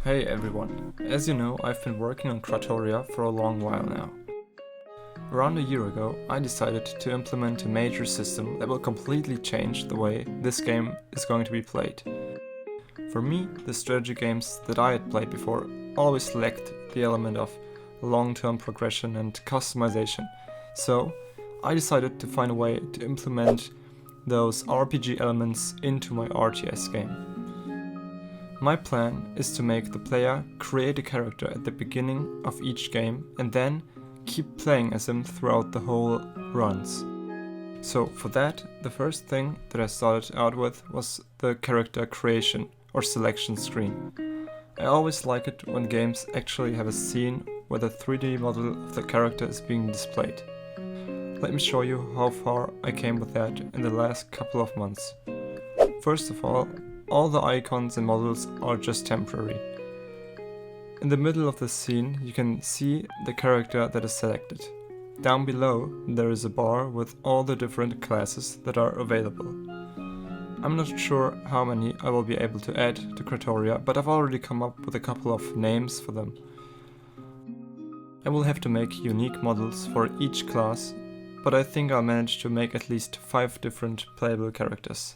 Hey everyone, as you know, I've been working on Kratoria for a long while now. Around a year ago, I decided to implement a major system that will completely change the way this game is going to be played. For me, the strategy games that I had played before always lacked the element of long-term progression and customization, so I decided to find a way to implement those RPG elements into my RTS game. My plan is to make the player create a character at the beginning of each game and then keep playing as him throughout the whole runs. So for that, the first thing that I started out with was the character creation or selection screen. I always like it when games actually have a scene where the 3D model of the character is being displayed. Let me show you how far I came with that in the last couple of months. First of all the icons and models are just temporary. In the middle of the scene you can see the character that is selected. Down below there is a bar with all the different classes that are available. I'm not sure how many I will be able to add to Kratoria, but I've already come up with a couple of names for them. I will have to make unique models for each class, but I think I'll manage to make at least 5 different playable characters.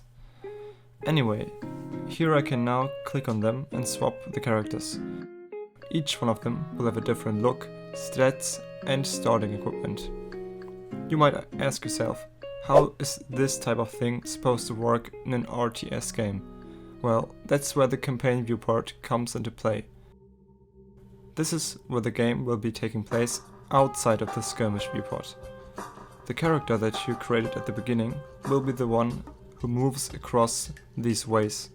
Anyway, here I can now click on them and swap the characters. Each one of them will have a different look, stats and starting equipment. You might ask yourself, how is this type of thing supposed to work in an RTS game? Well, that's where the campaign viewport comes into play. This is where the game will be taking place outside of the skirmish viewport. The character that you created at the beginning will be the one who moves across these ways.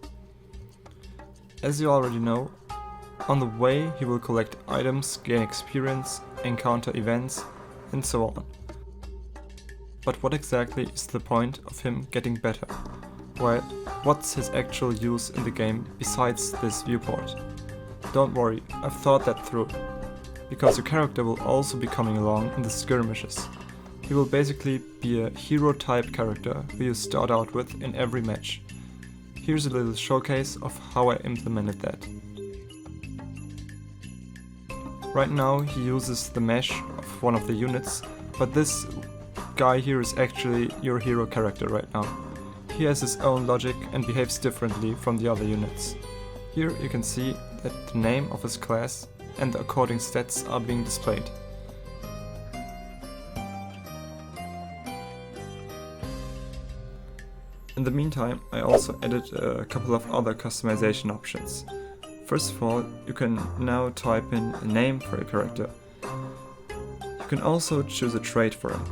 As you already know, on the way he will collect items, gain experience, encounter events, and so on. But what exactly is the point of him getting better? Well, what's his actual use in the game besides this viewport? Don't worry, I've thought that through, because your character will also be coming along in the skirmishes. He will basically be a hero type character who you start out with in every match. Here's a little showcase of how I implemented that. Right now he uses the mesh of one of the units, but this guy here is actually your hero character right now. He has his own logic and behaves differently from the other units. Here you can see that the name of his class and the according stats are being displayed. In the meantime, I also added a couple of other customization options. First of all, you can now type in a name for your character. You can also choose a trait for him.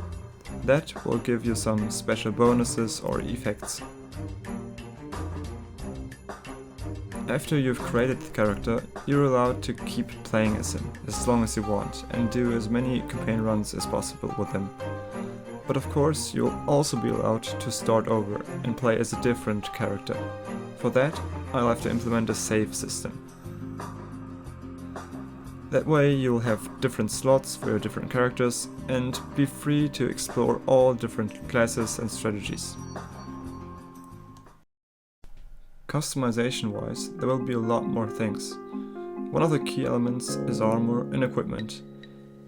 That will give you some special bonuses or effects. After you've created the character, you're allowed to keep playing as him as long as you want and do as many campaign runs as possible with him. But of course, you'll also be allowed to start over and play as a different character. For that, I'll have to implement a save system. That way you'll have different slots for your different characters and be free to explore all different classes and strategies. Customization wise, there will be a lot more things. One of the key elements is armor and equipment.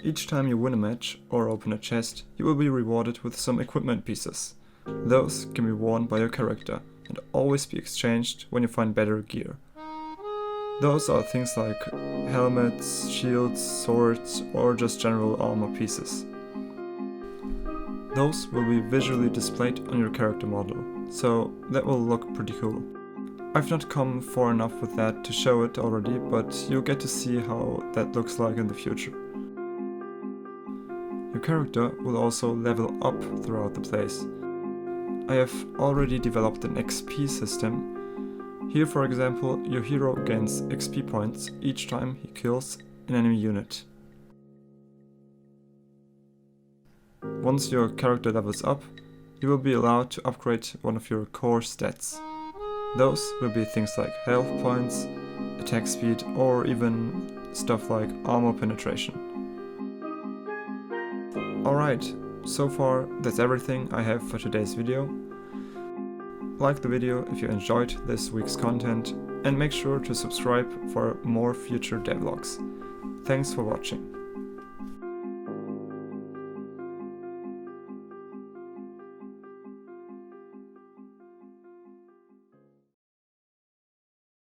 Each time you win a match or open a chest, you will be rewarded with some equipment pieces. Those can be worn by your character and always be exchanged when you find better gear. Those are things like helmets, shields, swords, or just general armor pieces. Those will be visually displayed on your character model, so that will look pretty cool. I've not come far enough with that to show it already, but you'll get to see how that looks like in the future. Your character will also level up throughout the place. I have already developed an XP system. Here, for example, your hero gains XP points each time he kills an enemy unit. Once your character levels up, you will be allowed to upgrade one of your core stats. Those will be things like health points, attack speed, or even stuff like armor penetration. Alright, so far that's everything I have for today's video. Like the video if you enjoyed this week's content, and make sure to subscribe for more future devlogs. Thanks for watching.